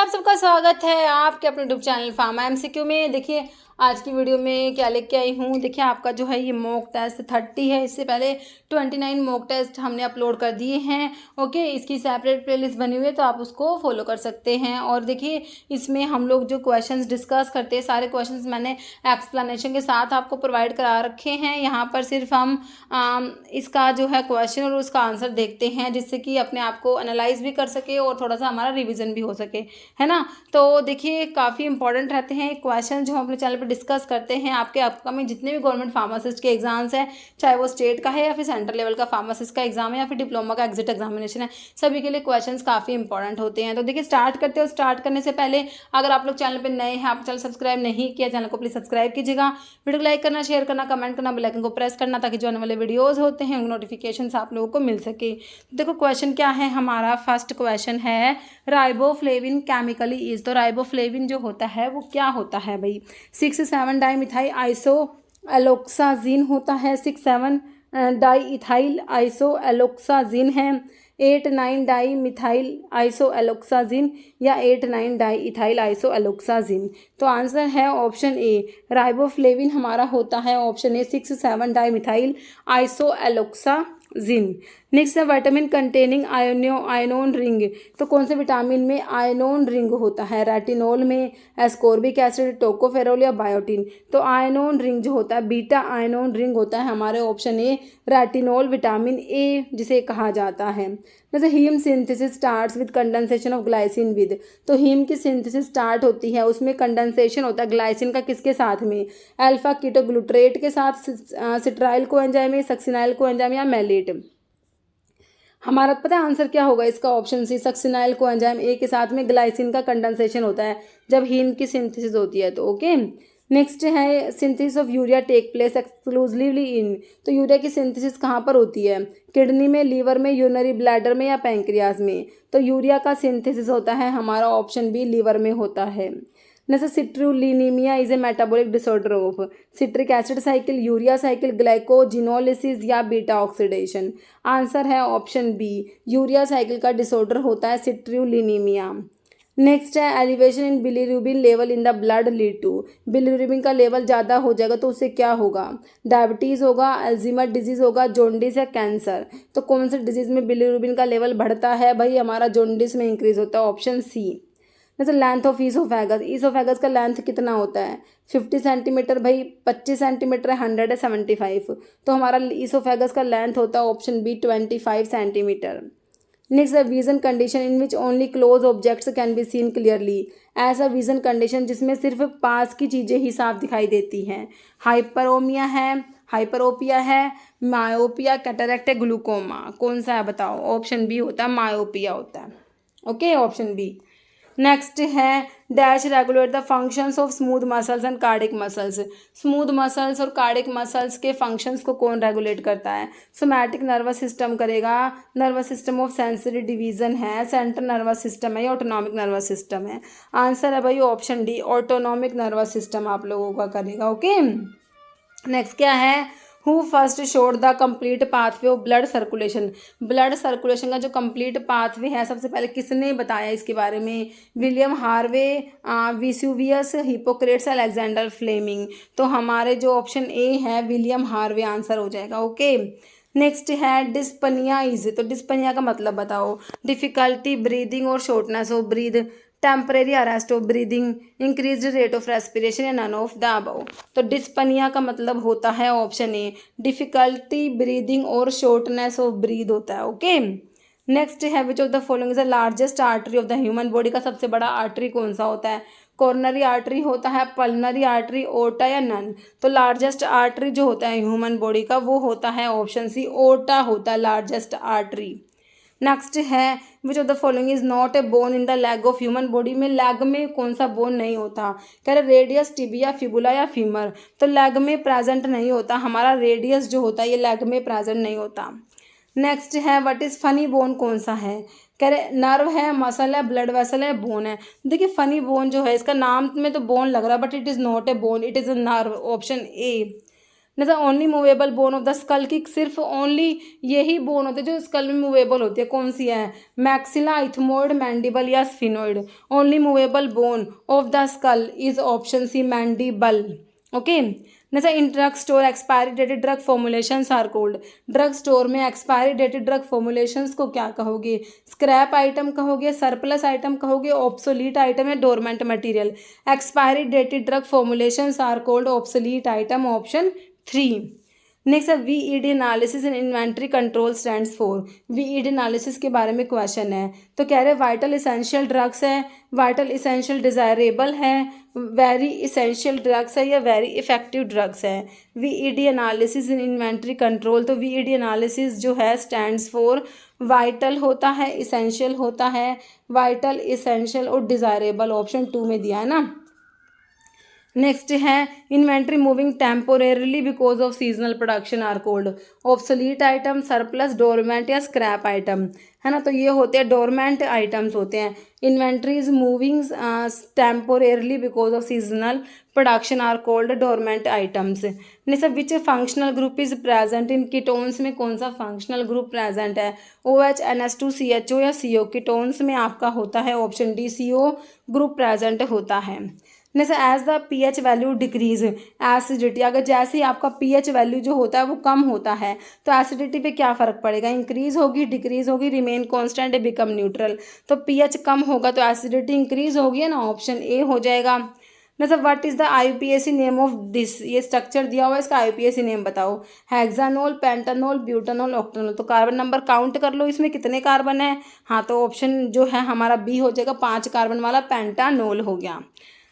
आप सबका स्वागत है आपके अपने यूट्यूब चैनल फार्मा एमसीक्यू में। देखिए आज की वीडियो में क्या लेके आई हूँ। देखिए आपका जो है ये मॉक टेस्ट 30 है, इससे पहले 29 मॉक टेस्ट हमने अपलोड कर दिए हैं। ओके, इसकी सेपरेट प्लेलिस्ट बनी हुई है तो आप उसको फॉलो कर सकते हैं। और देखिए इसमें हम लोग जो क्वेश्चंस डिस्कस करते हैं सारे क्वेश्चंस मैंने एक्सप्लेनेशन के साथ आपको प्रोवाइड करा रखे हैं। यहाँ पर सिर्फ हम इसका जो है क्वेश्चन और उसका आंसर देखते हैं, जिससे कि अपने आप को एनालाइज भी कर सके और थोड़ा सा हमारा रिविजन भी हो सके, है ना। तो देखिए काफ़ी इंपॉर्टेंट रहते हैं क्वेश्चन जो हम अपने चैनल पर डिस्कस करते हैं। आपके अपकमिंग जितने भी गवर्नमेंट फार्मासिस्ट के एग्जाम्स हैं, चाहे वो स्टेट का है या फिर सेंट्रल लेवल का फार्मासिस्ट का एग्जाम है या फिर डिप्लोमा का एग्जिट एग्जामिनेशन है, सभी के लिए क्वेश्चंस काफ़ी इंपॉर्टेंट होते हैं। तो देखिए स्टार्ट करते हो। स्टार्ट करने से पहले अगर आप लोग चैनल पर नए हैं, आप चैनल सब्सक्राइब नहीं किया, चैनल को प्लीज़ सब्सक्राइब कीजिएगा। वीडियो को लाइक करना, शेयर करना, कमेंट करना, बेल आइकन को प्रेस करना, ताकि जो आने वाले वीडियोज़ होते हैं उनके नोटिफिकेशन आप लोगों को मिल सके। देखो क्वेश्चन क्या है हमारा। फर्स्ट क्वेश्चन है राइबोफ्लेविन केमिकली इज। तो राइबोफ्लेविन जो होता है वो क्या होता है भाई। 6,7 डाइमिथाइल आइसो एलोक्साजिन होता है। 6,7 डाई इथाइल आइसो एलोक्साजिन है। 8,9 डाई मिथाइल आइसो एलोक्साजिन या 8,9 डाई इथाइल आइसो एलोक्साजिन। तो आंसर है ऑप्शन ए। राइबोफ्लेविन हमारा होता है option A 6,7 dimethyl isoalloxazine. Next है विटामिन कंटेनिंग आयनोन रिंग। तो कौन से विटामिन में आयनोन रिंग होता है। रेटिनोल में, एस्कोर्बिक एसिड, टोकोफेरोल या बायोटिन। तो आयनोन रिंग जो होता है बीटा आयनोन रिंग होता है हमारे option A retinol vitamin A जिसे कहा जाता है। जैसे heme synthesis starts with condensation of glycine with. तो हीम की सिंथेसिस स्टार्ट होती है, उसमें कंडेंसेशन होता है ग्लाइसिन का किसके साथ में, अल्फा कीटोग्लूटरेट के साथ, सिट्राइल कोएंजाइम, सक्सिनाइल कोएंजाइम या मैलेट। हमारा पता है आंसर क्या होगा इसका option C succinyl coenzyme A के साथ में ग्लाइसिन का कंडेंसेशन होता है जब हीम की सिंथेसिस होती है। तो ओके। नेक्स्ट है synthesis of urea take place exclusively in. तो यूरिया की सिंथेसिस कहाँ पर होती है, किडनी में, लीवर में, यूरिनरी ब्लैडर में या पैंक्रियाज में। तो यूरिया का सिंथेसिस होता है हमारा ऑप्शन बी लीवर में होता है। जैसे citrullinemia is a metabolic disorder of citric acid cycle, urea cycle, glycogenolysis या बीटा ऑक्सीडेशन। आंसर है ऑप्शन बी यूरिया साइकिल का डिसऑर्डर होता है सिट्रुलिनीमिया। नेक्स्ट है elevation in bilirubin level in the blood lead to. Bilirubin का level ज़्यादा हो जाएगा तो उससे क्या होगा, डायबिटीज़ होगा, अल्जीमर डिजीज़ होगा, जोंडिस या कैंसर। तो कौन से डिजीज़ में बिलीरुबिन का लेवल बढ़ता है भाई, हमारा जोंडिस में इंक्रीज होता है ऑप्शन सी। जैसे लेंथ ऑफ ईसोफेगस का लेंथ कितना होता है 50 सेंटीमीटर भाई, 25 सेंटीमीटर है, 100 है, 75। तो हमारा ईसोफेगस का लेंथ होता है ऑप्शन बी 25 सेंटीमीटर। नेक्स्ट है vision condition in which only close objects can be seen clearly. ऐसा विजन कंडीशन जिसमें सिर्फ पास की चीज़ें ही साफ दिखाई देती हैं। हाइपरोपिया है, मायोपिया, कैटरैक्ट है, ग्लूकोमा। कौन सा है बताओ, ऑप्शन बी होता है मायोपिया होता है। Okay, option B. नेक्स्ट है dash regulate the functions of smooth muscles and cardiac muscles. Smooth muscles और कार्डिक मसल्स के फंक्शंस को कौन रेगुलेट करता है, सोमैटिक नर्वस सिस्टम करेगा, nervous system of sensory division है, सेंट्रल नर्वस सिस्टम है या ऑटोनॉमिक नर्वस सिस्टम है। आंसर है भाई option D autonomic nervous system आप लोगों का करेगा। ओके। नेक्स्ट क्या है who first showed the complete pathway of blood circulation. Blood circulation का जो कंप्लीट पाथवे है सबसे पहले किसने बताया इसके बारे में, William Harvey, Vesuvius, Hippocrates, Alexander Fleming. तो हमारे जो ऑप्शन ए है विलियम हार्वे आंसर हो जाएगा। ओके। नेक्स्ट है डिस्पनिया इज। तो डिस्पनिया का मतलब बताओ, डिफिकल्टी ब्रीदिंग और shortness of breathe, temporary arrest of breathing, increase rate of respiration या नन ऑफ द अबव। तो डिस्पनिया का मतलब होता है ऑप्शन ए डिफिकल्टी ब्रीदिंग और शॉर्टनेस ऑफ ब्रीद होता है। ओके। नेक्स्ट है which of the following is the largest artery of the human body. का सबसे बड़ा आर्टरी कौन सा होता है, कॉर्नरी आर्टरी होता है, पल्मनरी आर्टरी, ओटा या नन। तो लार्जेस्ट आर्टरी जो होता है ह्यूमन बॉडी का वो होता है ऑप्शन सी ओटा होता है लार्जेस्ट आर्टरी। नेक्स्ट है which of the following is not a bone in the leg of human body. में लेग में कौन सा बोन नहीं होता, कह रहे रेडियस, टिबिया, फिबुला या फीमर। तो लेग में प्रेजेंट नहीं होता, हमारा रेडियस जो होता है ये लेग में प्रेजेंट नहीं होता। नेक्स्ट है व्हाट इज फनी बोन, कौन सा है, कह रहे नर्व है, मसल है, ब्लड वेसल है, बोन है। देखिए फनी बोन जो है इसका नाम में तो बोन लग रहा है but it is not a bone, it is a nerve, option A. जैसा only movable bone of the skull की सिर्फ ओनली यही बोन होते हैं जो स्कल में मूवेबल होती है, कौन सी है? मैक्सिला, इथमोइड, मैंडिबल या sphenoid. Only movable bone of the skull is option C mandible. Okay. जैसा in drug store expiry dated drug formulations are called. Drug store में एक्सपायरी डेटेड ड्रग फॉर्मुलेशंस को क्या कहोगे? स्क्रैप आइटम कहोगे, surplus item कहोगे, obsolete item या dormant material? Expiry dated drug formulations are called obsolete item, option 3। Next है VED analysis in inventory control stands for. VED analysis के बारे में क्वेश्चन है, तो कह रहे वाइटल इसेंशियल ड्रग्स है, वाइटल इसेंशियल डिज़ायरेबल है, वेरी इसेंशियल ड्रग्स है या वेरी इफेक्टिव ड्रग्स है। VED analysis in inventory control, तो VED एनालिसिस जो है स्टैंड्स फॉर वाइटल होता है, इसेंशियल होता है, वाइटल, इसेंशियल और डिज़ायरेबल, ऑप्शन 2 में दिया है ना। नेक्स्ट है inventory moving temporarily because of seasonal production are called. Obsolete item, surplus, dormant या स्क्रैप आइटम, है ना। तो ये होते हैं डोरमेंट आइटम्स होते हैं। Inventories moving temporarily because of seasonal production are called dormant items. Next which functional group is present in ketones में कौन सा फंक्शनल ग्रुप प्रेजेंट है? OH, NH2, CHO या CO? कीटोन्स में आपका होता है option D, CO group present होता है। जैसे as the pH value decrease acidity, अगर जैसे ही आपका pH वैल्यू जो होता है वो कम होता है तो एसिडिटी पे क्या फ़र्क पड़ेगा? इंक्रीज होगी, डिक्रीज होगी, रिमेन कांस्टेंट, बिकम न्यूट्रल। तो pH कम होगा तो एसिडिटी इंक्रीज होगी, है ना, ऑप्शन ए हो जाएगा। मतलब what is the IUPAC name of this, ये स्ट्रक्चर दिया हुआ है, इसका IUPAC नेम बताओ। हेक्सानोल, पेंटानोल, ब्यूटानोल, ऑक्टानोल। तो कार्बन नंबर काउंट कर लो, इसमें कितने कार्बन है? हाँ, तो ऑप्शन जो है हमारा बी हो जाएगा, 5 कार्बन वाला पेंटानोल हो गया।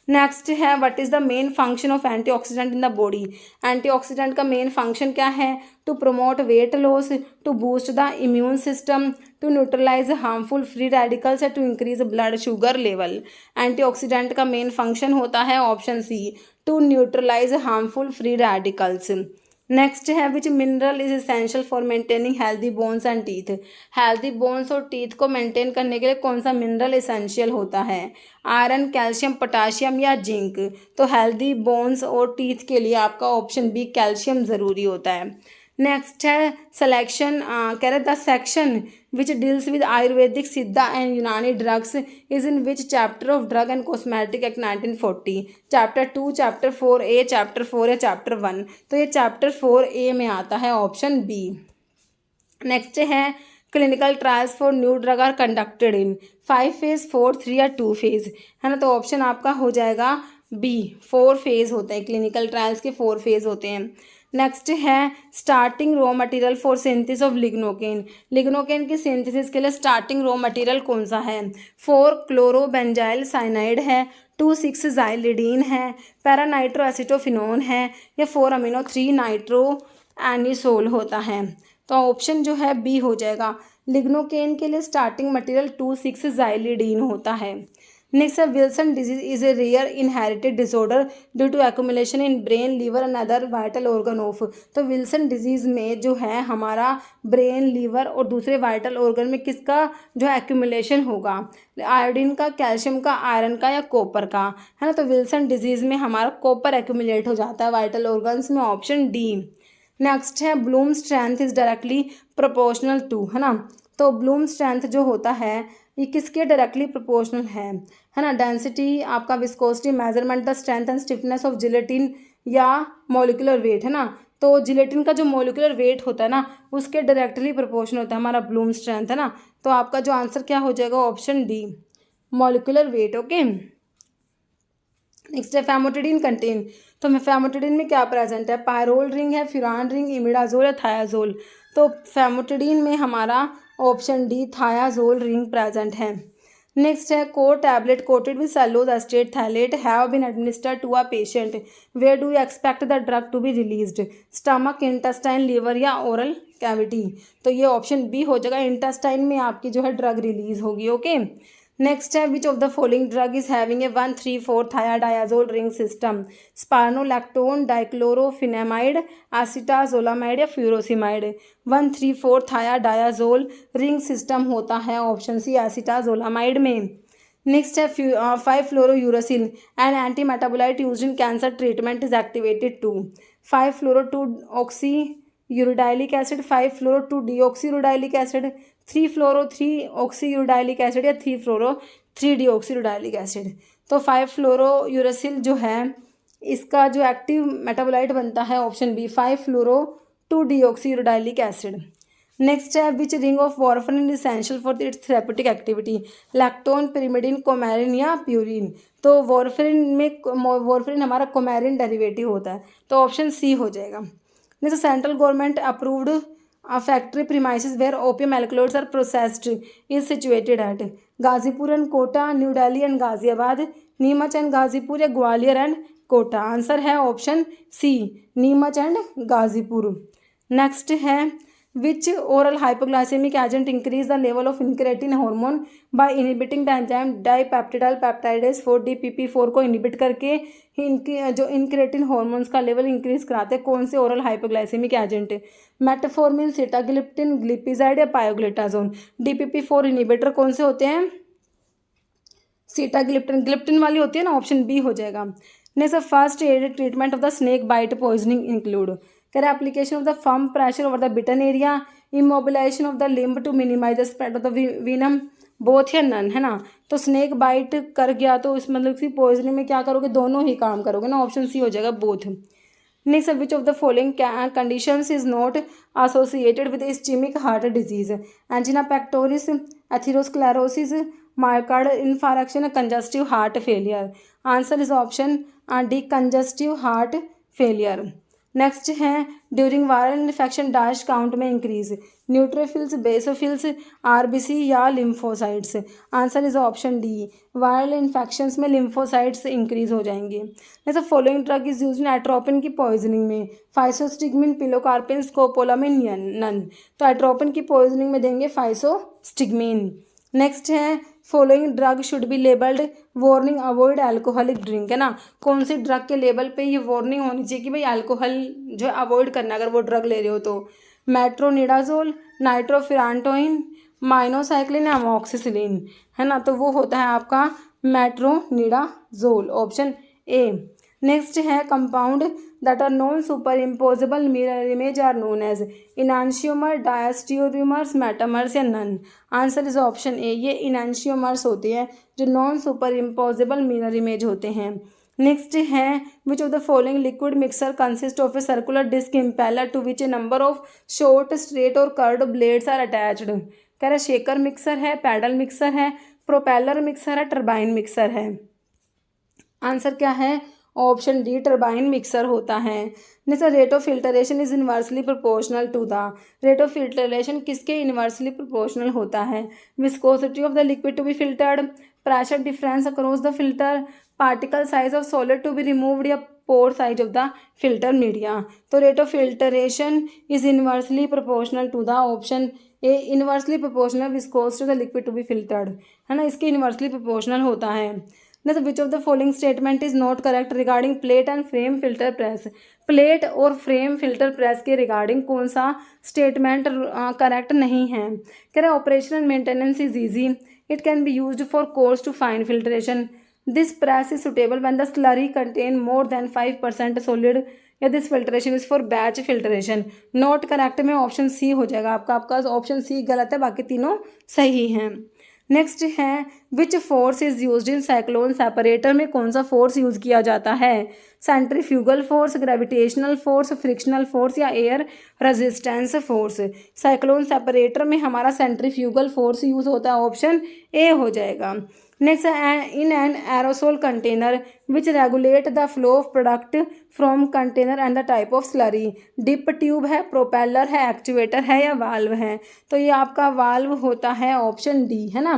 नेक्स्ट है what is the main function of antioxidant in the body. Antioxidant का मेन फंक्शन क्या है? To promote weight loss, to boost the immune system, to neutralise harmful free radicals, to increase blood sugar level. Antioxidant का main function होता है option C, to neutralise harmful free radicals. Next है which mineral is essential for maintaining healthy bones and teeth. Healthy bones और teeth को maintain करने के लिए कौन सा मिनरल एसेंशियल होता है? आयरन, कैल्शियम, पोटाशियम या जिंक? तो हेल्दी बोन्स और टीथ के लिए आपका ऑप्शन बी कैल्शियम ज़रूरी होता है। नेक्स्ट है सिलेक्शन, कह रहे the section which deals with Ayurvedic, सिद्धा एंड यूनानी drugs is in which chapter of drug and cosmetic act 1940? Chapter 2, chapter 4A, chapter 4 या चैप्टर 1? तो ये चैप्टर 4A में आता है, ऑप्शन बी। नेक्स्ट है clinical trials for new drug are conducted in 5 phase, 4, 3 या 2 फेज, है ना। तो ऑप्शन आपका हो जाएगा बी, 4 फेज होते हैं, क्लिनिकल ट्रायल्स के 4 फेज होते हैं। नेक्स्ट है starting raw material for synthesis of lignocaine. Lignocaine की सिंथेसिस के लिए स्टार्टिंग रॉ मटेरियल कौन सा है? 4 क्लोरोबेंजाइल साइनाइड है, 2 6 जाइलिडीन है, पैरानाइट्रो एसिटोफिनोन है या 4 अमीनो 3 नाइट्रो एनिसोल होता है। तो ऑप्शन जो है बी हो जाएगा। लिग्नोकेन के लिए स्टार्टिंग मटेरियल 2 6 जाइलिडीन होता है। नेक्स्ट है Wilson disease is a rare inherited disorder due to accumulation in brain, liver and other vital organ of. तो विल्सन डिजीज में जो है हमारा ब्रेन, लीवर और दूसरे वाइटल ऑर्गन में किसका जो एक्यूमुलेशन होगा? आयोडीन का, कैल्शियम का, आयरन का या कॉपर का, है ना। तो विल्सन डिजीज में हमारा कॉपर एक्यूमुलेट हो जाता है वाइटल ऑर्गन्स में, ऑप्शन डी। नेक्स्ट है bloom strength is directly proportional to, है ना। तो ब्लूम स्ट्रेंथ जो होता है ये किसके डायरेक्टली प्रोपोर्शनल है ना। डेंसिटी, आपका viscosity, measurement the strength and stiffness of gelatin या मॉलिक्यूलर वेट, है ना। तो जिलेटिन का जो मॉलिक्यूलर वेट होता है ना उसके डायरेक्टली प्रोपोर्शनल होता है हमारा ब्लूम स्ट्रेंथ, है ना। तो आपका जो आंसर क्या हो जाएगा? Option D, molecular weight. Okay. Next है फैमोटिडिन कंटेन। तो फैमोटिडिन में क्या प्रेजेंट है? पायरोल रिंग है, फ्यूरान रिंग, इमिडाजोल या थायाजोल? तो फैमोटिडिन में हमारा option D, thiazole ring present है। नेक्स्ट है core tablet coated with cellulose acetate phthalate have been administered to a patient, where do you expect the drug to be released? Stomach, intestine, liver या oral cavity? तो ये option B हो जाएगा, intestine में आपकी जो है ड्रग रिलीज होगी। ओके। नेक्स्ट है which of the following drug is having a 1,3,4 thiadiazole ring system? Spironolactone, dichlorphenamide, acetazolamide या फ्यूरोसिमाइड? 1,3,4 थायाडायाजोल रिंग सिस्टम होता है ऑप्शन सी, एसिटाजोलामाइड में। नेक्स्ट है 5 fluorouracil, an anti metabolite used in cancer treatment is activated to? 5 fluoro 2 oxy uridylic acid, 5 fluoro 2 deoxy uridylic acid, 3 fluoro 3 oxy uridylic acid या 3 fluoro 3 deoxy uridylic acid. तो 5 फ्लोरो uracil जो है इसका जो active metabolite बनता है option B 5 fluoro 2 deoxy uridylic acid. Next है which ring of warfarin is essential for its therapeutic activity, lactone, pyrimidine, coumarin या प्यूरिन। तो वॉरफरिन हमारा कोमेरिन डेरिवेटिव होता है, तो ऑप्शन सी हो जाएगा। Next central government approved factory premises where opium alkaloids are processed is situated at, Ghazipur and Kota, new Delhi and Ghaziabad, Neemuch and Ghazipur या Gwalior and Kota. Answer है option C Neemuch and Ghazipur. Next है which oral hypoglycemic agent increase the level of incretin hormone by inhibiting the enzyme dipeptidyl peptidase 4 DPP4 को inhibit करके जो incretin hormones का level increase कराते हैं, कौन से oral hypoglycemic agent? Metformin, sitagliptin, glipizide या पायोग्लिटाजोन। DPP4 इनहिबिटर कौन से होते हैं? सीटाग्लिप्टिन, ग्लिप्टिन वाली होती है ना, ऑप्शन बी हो जाएगा। Next first aid treatment of the snake bite poisoning include, कह रहे application of the firm pressure over the bitten area, immobilisation of the limb to minimise the spread of the venom, both या none, है ना। तो snake bite कर गया तो इस मतलब कि पॉइजनिंग में क्या करोगे? दोनों ही काम करोगे ना, ऑप्शन सी हो जाएगा both. Next which of the following conditions is not associated with ischaemic heart disease, angina pectoris, atherosclerosis, myocardial infarction, congestive heart failure. Answer is option D congestive heart failure. Next है during viral infection dash count में increase, neutrophils, basophils, RBC या lymphocytes. Answer is option D viral infections में lymphocytes increase हो जाएंगे। जैसे following drug is use in atropine की poisoning में, physostigmine, pilocarpine, स्कोपोलामिन, none. तो एट्रोपिन की पॉइजनिंग में देंगे फाइसोस्टिगमिन। नेक्स्ट है following drug should be labelled warning avoid alcoholic drink, है ना। कौन सी ड्रग के लेबल पे ये वार्निंग होनी चाहिए कि भाई अल्कोहल जो है अवॉइड करना अगर वो ड्रग ले रहे हो तो? मेट्रोनिडाजोल, नाइट्रोफिरांटोइन, माइनोसाइक्लिन, अमोक्सिसिलिन, है ना। तो वो होता है आपका मेट्रोनिडाजोल, ऑप्शन ए। नेक्स्ट है compound that are non superimposable mirror image are known as enantiomer, diastereomers, metamers या none. Answer is option A, ये इनांशियोमर्स होते हैं जो non superimposable mirror image होते हैं। नेक्स्ट है which of the following liquid mixer consist of a circular disc impeller to which a number of short, straight और curved blades are attached. कह रहे शेकर मिक्सर है, paddle mixer है, propeller mixer है, turbine mixer है। Answer क्या है? Option D turbine mixer होता है। Next rate of filtration is inversely proportional to the, rate of filtration किसके इनवर्सली प्रोपोर्शनल होता है? Viscosity of the liquid to be filtered, pressure difference across the filter, particle size of solid to be removed या pore size of the filter media. तो rate of filtration is inversely proportional to the, option A inversely proportional viscosity of the liquid to be filtered, है ना, इसके inversely proportional होता है। Next which of the following statement is not correct regarding plate and frame filter press, plate और frame filter press के regarding कौन सा statement correct नहीं है? कह रहे operation and maintenance is easy, it can be used for coarse to fine filtration, this press is suitable when the slurry contain more than 5% solid, या this filtration is for batch filtration. Not correct में option C हो जाएगा आपका option C गलत है, बाकी तीनों सही हैं। नेक्स्ट है which force is used in cyclone separator में कौन सा फोर्स यूज किया जाता है? Centrifugal force, gravitational force, frictional force या air resistance force. Cyclone separator में हमारा सेंट्रीफ्यूगल फोर्स यूज होता है, ऑप्शन ए हो जाएगा। Next in an aerosol container which regulate the flow of product from container and the type of slurry, dip tube है, propeller है, actuator है या वाल्व है? तो ये आपका वाल्व होता है, ऑप्शन डी, है ना।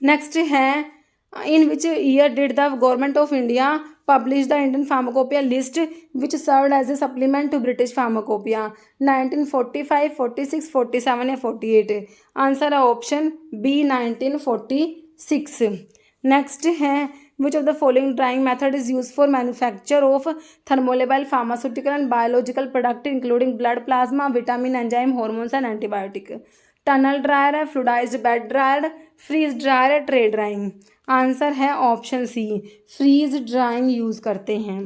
नेक्स्ट है in which year did the government of India published the Indian Pharmacopoeia list which served as a supplement to British Pharmacopoeia, 1945, 46, 47 या 48? आंसर है ऑप्शन बी 1946। नेक्स्ट है which of the following drying method is used for manufacture of thermolabile pharmaceutical and biological product including blood plasma, vitamin, enzyme, hormones and antibiotic? Tunnel dryer है, fluidised bed dryer, freeze dryer है, tray drying. Answer है option C freeze drying use करते हैं।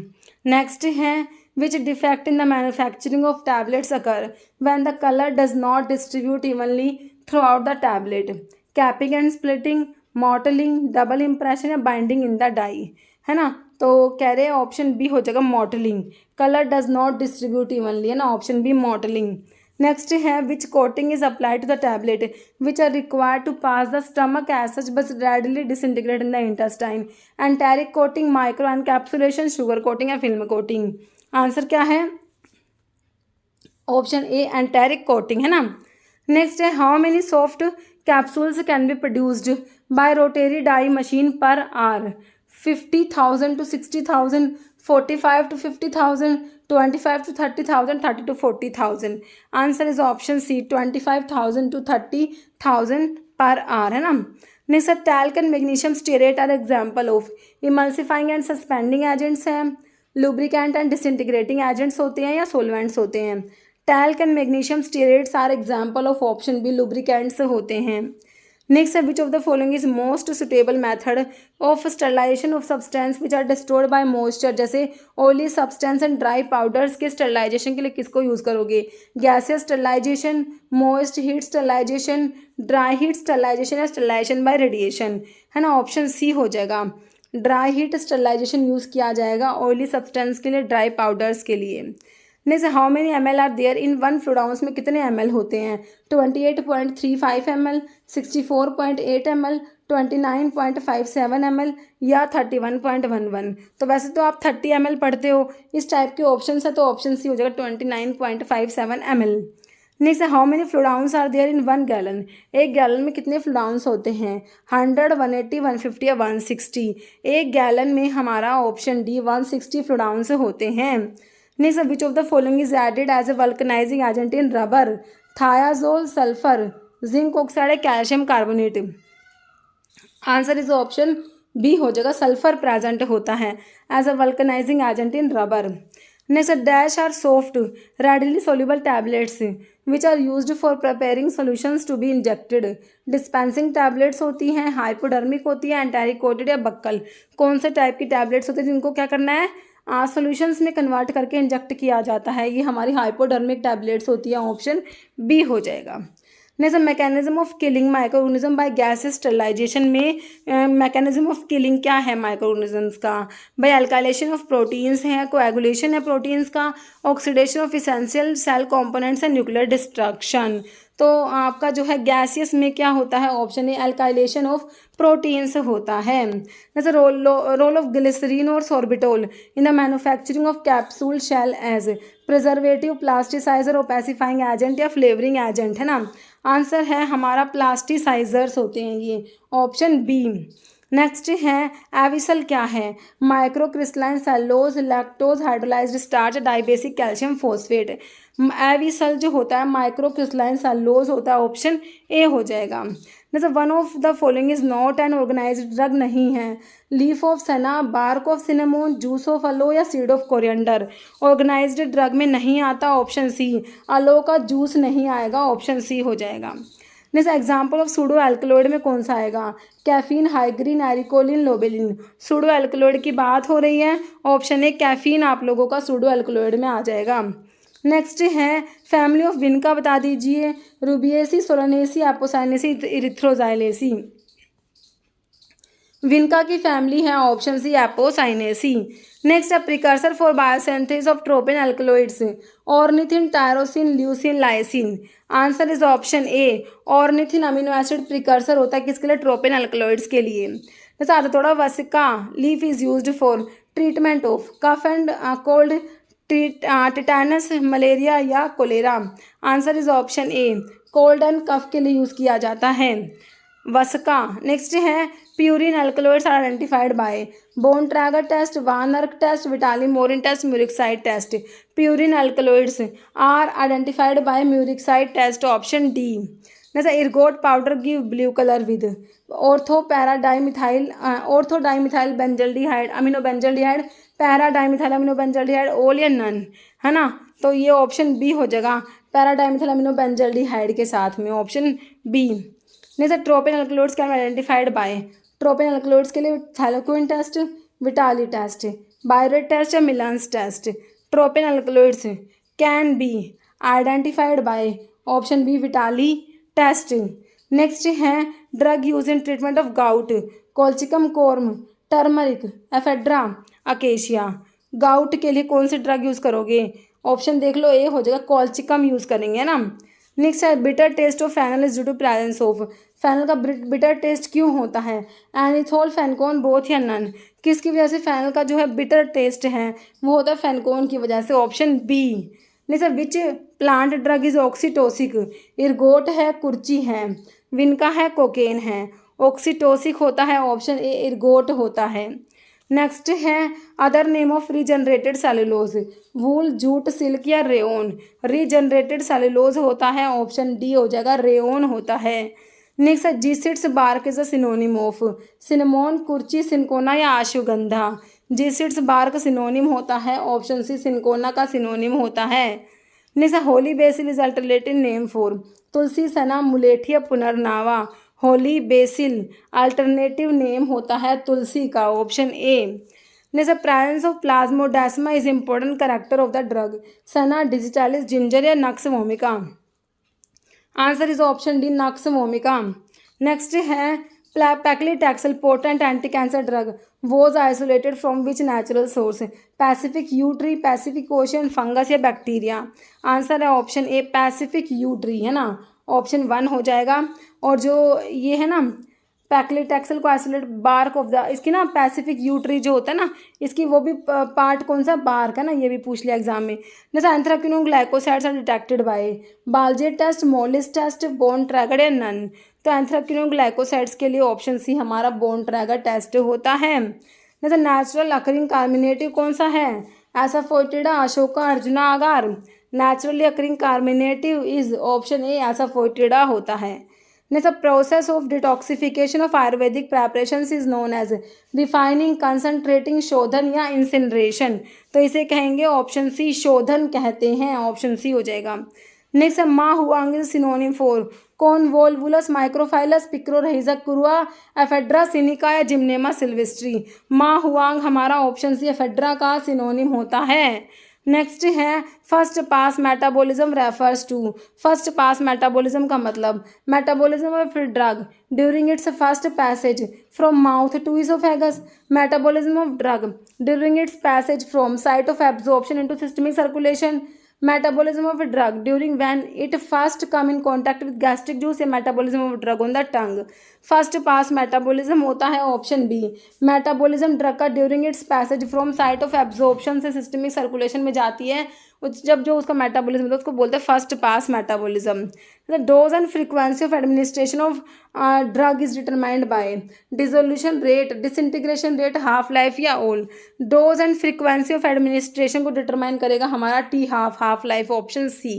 Next है which defect in the manufacturing of tablets occur when the colour does not distribute evenly throughout the tablet, capping and splitting, mottling, double impression या binding in the die, है ना। तो कह रहे हैं ऑप्शन बी हो जाएगा mottling, colour does not distribute evenly, है ना, ऑप्शन बी मॉटलिंग। नेक्स्ट है which coating is applied to the tablet which are required to pass the stomach as such but readily disintegrate in the intestine, enteric coating, micro encapsulation, sugar coating या film coating. Answer क्या है, option ए enteric coating, है ना। Next है how many soft capsules can be produced by rotary die machine per hour, 50,000 to 60,000, 45 to 50,000, 25 to 30,000, 30 to 40,000। Answer is option C 25,000 to 30,000 पर आर, है ना। Next talc and magnesium stearate are example of emulsifying and suspending agents हैं, lubricant and disintegrating agents होते हैं या solvents होते हैं। Talc and magnesium stearates are example of option B lubricants होते हैं। नेक्स्ट है which of the following is most suitable method of sterilization of substance which are distorted by moisture, जैसे oily substance and dry powders के sterilisation के लिए किसको use करोगे, gaseous sterilisation, moist heat sterilisation, dry heat sterilisation या sterilisation by radiation, है ना। Option C हो जाएगा, ड्राई हीट स्टरलाइजेशन यूज़ किया जाएगा ऑयली सब्सटेंस के लिए, ड्राई पाउडर्स के लिए। Next how many ml are there in one fluid ounce में कितने ml होते हैं, 28.35 ml, 64.8 ml, 29.57 ml या 31.11। तो वैसे तो आप 30 ml पढ़ते हो, इस टाइप के ऑप्शन है तो ऑप्शन सी हो जाएगा 29.57 ml। Next how many fluid ounce are there in 1 gallon, एक गैलन में कितने फ्लूइड ounce होते हैं, 100, 180, 150 या 160। एक गैलन में हमारा ऑप्शन डी 160 फ्लूइड ounce होते हैं। Next which of the following is added as a vulcanizing agent in rubber, thiazole, sulphur, zinc oxide या calcium carbonate. Answer is option B हो जाएगा, सल्फर प्रेजेंट होता है as a vulcanizing agent in rubber. Next dash are soft readily soluble tablets which are used for preparing solutions to be injected, dispensing tablets होती हैं, hypodermic होती है, enteric coated या buckle. कौन से टाइप की टैबलेट्स होती है जिनको क्या करना है, सॉल्यूशंस में कन्वर्ट करके इंजेक्ट किया जाता है, ये हमारी हाइपोडर्मिक टैबलेट्स होती है, ऑप्शन बी हो जाएगा। Next mechanism of killing micro organism by gas sterilisation में मैकेनिज्म ऑफ किलिंग क्या है माइक्रो ऑर्गेनिजम्स का, बाय अल्काइलेशन ऑफ प्रोटीन्स है, कोएगुलेशन है प्रोटीन्स का, oxidation of essential cell components है, न्यूक्लियर डिस्ट्रक्शन। तो आपका जो है गैसियस में क्या होता है, option A alkylation of proteins होता है। जैसे रोल ऑफ ग्लिसरीन और sorbitol in the manufacturing of capsule shell as preservative, plasticiser, ओपेसिफाइंग agent या फ्लेवरिंग एजेंट, है ना। आंसर है हमारा प्लास्टिसाइजर्स होते हैं ये, ऑप्शन बी। नेक्स्ट है एविसल क्या है, micro crystalline cellulose, lactose, hydrolysed starch, dibasic calcium phosphate. Avicel जो होता है माइक्रो क्रिस्टलाइन सेलोज होता है, ऑप्शन ए हो जाएगा। जैसे one of the following is not an organised drug नहीं है, leaf of senna, bark of cinnamon, juice of aloe या seed of coriander. Organised drug में नहीं आता, ऑप्शन सी, अलो का जूस नहीं आएगा, ऑप्शन सी हो जाएगा। जैसे एग्जाम्पल ऑफ सूडो एल्कलॉइड में कौन सा आएगा, कैफीन, हाइग्रीन, एरिकोलिन, लोबेलिन। सूडो एल्कलॉइड की बात हो रही है, ऑप्शन ए कैफीन आप लोगों का सूडो एल्कलॉइड में आ जाएगा। नेक्स्ट है फैमिली ऑफ विनका बता दीजिए, रूबिएसी, सोलानेसी, एपोसाइनेसी, इरिथ्रोजाइलेसी। विनका की फैमिली है, ऑप्शन सी एपोसाइनेसी। नेक्स्ट है precursor for biosynthesis of tropine alkaloids, ornithine, tyrosine, leucine, lysine. Answer is option A, ornithine amino acid precursor होता है किसके लिए, ट्रोपिन एल्कलॉइड्स के लिए। जैसे थोड़ा vasaka leaf is used for treatment of cough and cold, tetanus, malaria या cholera. Answer is option A, cold and cough के लिए यूज़ किया जाता है वसका। नेक्स्ट है purine alkaloids are identified by Borntrager test, Van Urk test, Vitali Morin test, murexide test. Purine alkaloids are identified by murexide test, option D. जैसे ergot powder give blue colour with ortho paradimethyl, ortho dimethyl benzaldehyde, amino benzaldehyde, paradimethyl amino benzaldehyde, all या none, है ना। तो ये option B हो जाएगा, पैराडाइमिथाइल amino benzaldehyde के साथ में, ऑप्शन बी। नहीं sir tropine alkaloids can identified by, tropine alkaloids के लिए thalleioquin test, Vitali test, biuret test या Millon's test. Tropane alkaloids can be identified by option B Vitali test. Next है drug use in treatment of gout, colchicum corm, turmeric, ephedra, acacia. Gout के लिए कौन सी drug use करोगे? Option देख लो, ए हो जाएगा कॉल्चिकम यूज़ करेंगे ना। नेक्स्ट है bitter taste of fennel is due to presence of, fennel का बिटर टेस्ट क्यों होता है? एनिथोल, फेनकोन, बोथ या नन। किसकी वजह से फेनल का जो है बिटर टेस्ट है वो होता है फेनकोन की वजह से, ऑप्शन बी। नहीं sir, which plant drug is oxytocic? इर्गोट है, कुर्ची है, विनका है, कोकेन है। ऑक्सीटोसिक होता है ऑप्शन ए, इर्गोट होता है। नेक्स्ट है other name of regenerated cellulose, wool, jute, silk या रेओन। रीजनरेटेड सेलुलोज होता है ऑप्शन डी हो जाएगा, रेओन होता है। नेक्स्ट है Jesuit's bark is a synonym of, cinnamon, kurchi, cinchona या अश्वगंधा। जीसिड्स बार्क सिनोनिम होता है ऑप्शन सी, सिनकोना का सिनोनिम होता है। नेक्स्ट है holy basil is alternative name for, tulsi, senna, mulethi, punarnava. Holy basil alternative name होता है तुलसी का, option A. Next presence of plasmodesmata is important character of the drug, senna, digitalis, ginger या nux vomica. Answer is option D, nux vomica. Next है paclitaxel potent anti cancer drug was isolated from which natural source, Pacific yew tree, Pacific ocean, fungus या bacteria. Answer है option A, Pacific yew tree है ना, option 1 हो जाएगा। और जो ये है ना पैक्लीटैक्सेल को आइसोलेट बार्क ऑफ द, इसकी ना पैसिफिक यू ट्री जो होता है ना, इसकी वो भी पार्ट कौन सा, बार्क है ना, ये भी पूछ लिया एग्जाम में। जैसे anthraquinone glycosides are detected by Baljet test, Molisch test, Borntrager या नन। तो एंथ्राक्विनोन ग्लाइकोसाइड्स के लिए ऑप्शन सी हमारा बोन ट्रैगर टेस्ट होता है। जैसे नेचुरल अकरिंग कार्मिनेटिव कौन सा है, asafoetida, Ashoka, Arjuna, agar. Naturally occurring carminative is option A, asafoetida होता है। Next process of detoxification of Ayurvedic preparations is known as refining, concentrating, shodhan या इंसिनरेशन। तो इसे कहेंगे ऑप्शन सी, शोधन कहते हैं, ऑप्शन सी हो जाएगा। नेक्स्ट है ma huang is synonym for, convolvulus, microphyllus, picrorhiza, kurroa, ephedra sinica या जिम्नेमा सिल्वेस्ट्री। मा हुआंग हमारा ऑप्शन सी, एफेड्रा का सिनोनिम होता है। नेक्स्ट है first pass metabolism refers to, first pass metabolism का मतलब metabolism of drug during its first passage from mouth to oesophagus, metabolism of drug during its passage from site of absorption into systemic circulation, metabolism of drug during when it first come in contact with gastric juice या metabolism of drug on the tongue. First pass metabolism होता है option B, metabolism drug का during its passage from site of absorption से systemic circulation में जाती है, जब जो उसका मेटाबॉलिज्म होता है उसको बोलते हैं first pass metabolism. The dose and frequency of administration of drug is determined by dissolution rate, disintegration rate, half life या all. Dose and frequency of administration को डिटरमाइन करेगा हमारा T half life, option C.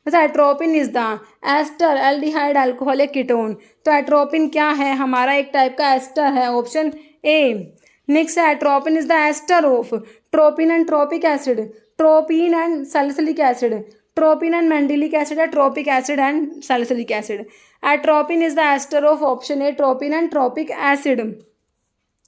Atropine is the ester, aldehyde, alcohol या ketone. तो atropine क्या है, हमारा एक टाइप का एस्टर है, ऑप्शन ए। नेक्स्ट है atropine is the ester of tropine and tropic acid, tropine and salicylic acid, tropine and mandelic acid या tropic acid and salicylic acid. Atropine is the ester of option A, tropine and tropic acid.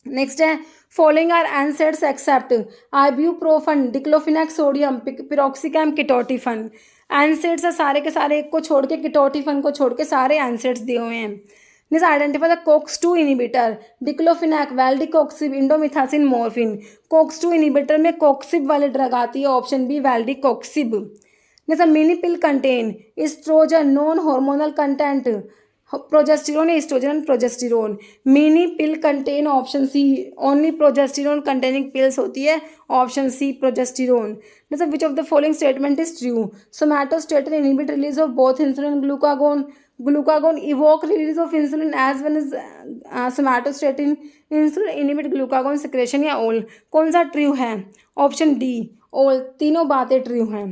Next है following are NSAIDs except ibuprofen, diclofenac sodium, piroxicam, ketotifen. NSAIDs है सारे के सारे, एक को छोड़ के किटोटिफन को छोड़ के सारे एनसेड्स दिए हुए हैं। Next identify the COX-2 inhibitor, diclofenac, valdecoxib, indomethacin, morphine. COX-2 inhibitor में कोक्सिब वाली ड्रग आती है, option B valdecoxib. Next mini pill contain oestrogen, non hormonal content, progesterone, oestrogen and progesterone. Mini pill contain option C, only progesterone containing pills होती है, option C progesterone. Next which of the following statement is true, somatostatin inhibit release of both insulin and glucagon, glucagon evoke release of insulin as well as somatostatin, insulin inhibit glucagon secretion या all. कौन सा true है, option D all, तीनों बातें true हैं।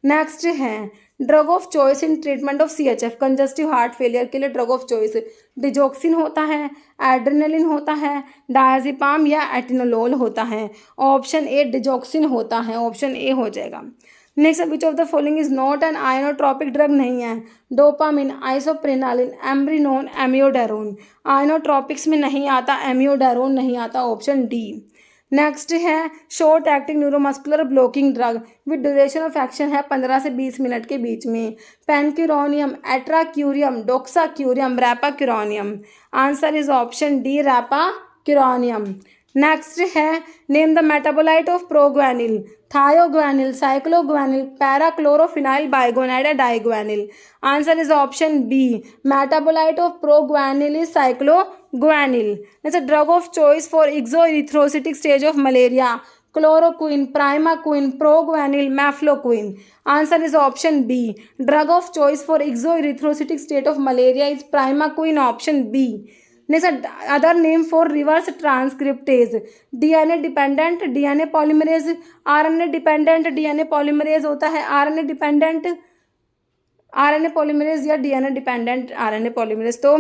Next है drug of choice in treatment of CHF, congestive heart failure के लिए ड्रग ऑफ चॉइस डिजोक्सिन होता है, एड्रेनलिन होता है, डायजेपाम या एटिनोलोल होता है। ऑप्शन ए डिजोक्सिन होता है, ऑप्शन ए हो जाएगा। Next which of the following is not an inotropic drug नहीं है, dopamine, isoprenaline, amrinone, amiodarone. Inotropics में नहीं आता, एमियोडेरोन नहीं आता, ऑप्शन डी। नेक्स्ट है short acting neuromuscular blocking drug with duration of action है 15 से 20 मिनट के बीच में। Pancuronium, atracurium, doxacurium, rapacuronium. Answer is option D, rapacuronium. Next है name the metabolite of proguanil, thioguanil, cycloguanil, parachlorophenyl, biguanide या डाइग्वानिल। Answer is option B, metabolite of proguanil is cycloguanil. Next drug of choice for exoerythrocytic stage of malaria, chloroquine, primaquine, proguanil, mefloquine. Answer is option B, drug of choice for exoerythrocytic state of malaria is primaquine, option B. Next other name for reverse transcriptase, DNA dependent DNA polymerase, RNA dependent DNA polymerase होता है, RNA dependent RNA polymerase या DNA dependent RNA polymerase. तो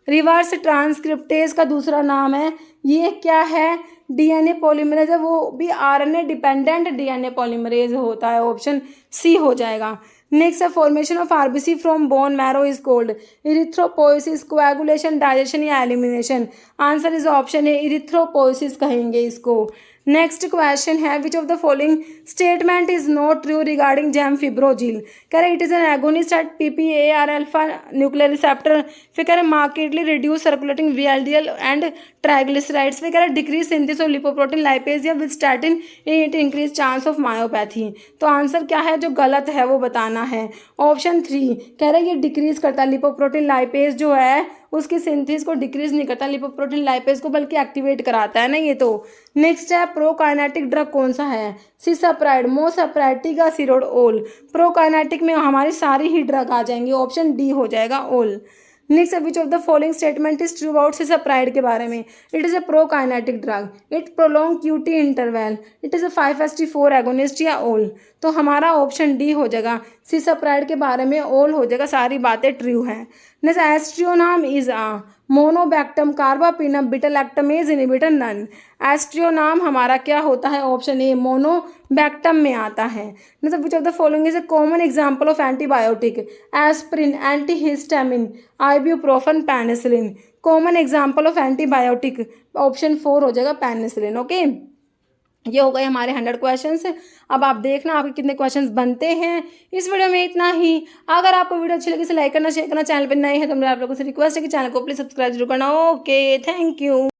reverse transcriptase का दूसरा नाम है, ये क्या है, डीएनए पॉलीमरेज है, वो भी आरएनए डिपेंडेंट डीएनए पॉलीमरेज होता है, ऑप्शन सी हो जाएगा। नेक्स्ट है formation of RBC from bone marrow is called erythropoiesis, coagulation, digestion या एलिमिनेशन। आंसर इज ऑप्शन है, इरिथ्रोपोइसिस कहेंगे इसको। नेक्स्ट क्वेश्चन है which of the following statement is not true regarding gemfibrozil. कह रहे it is an agonist at PPAR alpha nuclear receptor, फिर कह रहे markedly reduce circulating VLDL and triglycerides, फिर कह रहे decrease synthesis of lipoprotein lipase या with statin it increase chance of myopathy. तो आंसर क्या है जो गलत है वो बताना है, ऑप्शन 3 कह रहे ये डिक्रीज करता है, लिपोप्रोटीन लाइपेज जो है उसकी सिंथेसिस को डिक्रीज नहीं करता, लिपोप्रोटीन लाइपेज को बल्कि एक्टिवेट कराता है ना ये। तो नेक्स्ट है प्रोकाइनेटिक ड्रग कौन सा है, सिसप्राइड, मोसप्राइड, टिगासिरोड, ओल। प्रोकाइनेटिक में हमारी सारी ही ड्रग आ जाएंगी, ऑप्शन डी हो जाएगा, ओल। Next which of the following statement is true about सिसप्राइड के बारे में, it is a prokinetic drug, it prolong QT interval, it is a 5-HT4 agonist या ओल। तो हमारा ऑप्शन डी हो जाएगा, सिसप्राइड के बारे में ओल हो जाएगा, सारी बातें ट्रू हैं। Next aztreonam is a monobactam, carbapenem, beta lactamase inhibitor, none. Aztreonam हमारा क्या होता है, ऑप्शन ए मोनोबैक्टम में आता है। मतलब which of the following is a common example of antibiotic, aspirin, antihistamine, ibuprofen, penicillin. Common example of antibiotic option 4 हो जाएगा, पेनिसिलिन। ओके, ये हो गए हमारे 100 क्वेश्चंस। अब आप देखना आपके कितने क्वेश्चंस बनते हैं। इस वीडियो में इतना ही। अगर आपको वीडियो अच्छी लगी इसे लाइक करना, शेयर करना, चैनल पर नए हैं तो मैं आप लोगों से रिक्वेस्ट है कि चैनल को प्लीज सब्सक्राइब जरूर करना। Okay, thank you.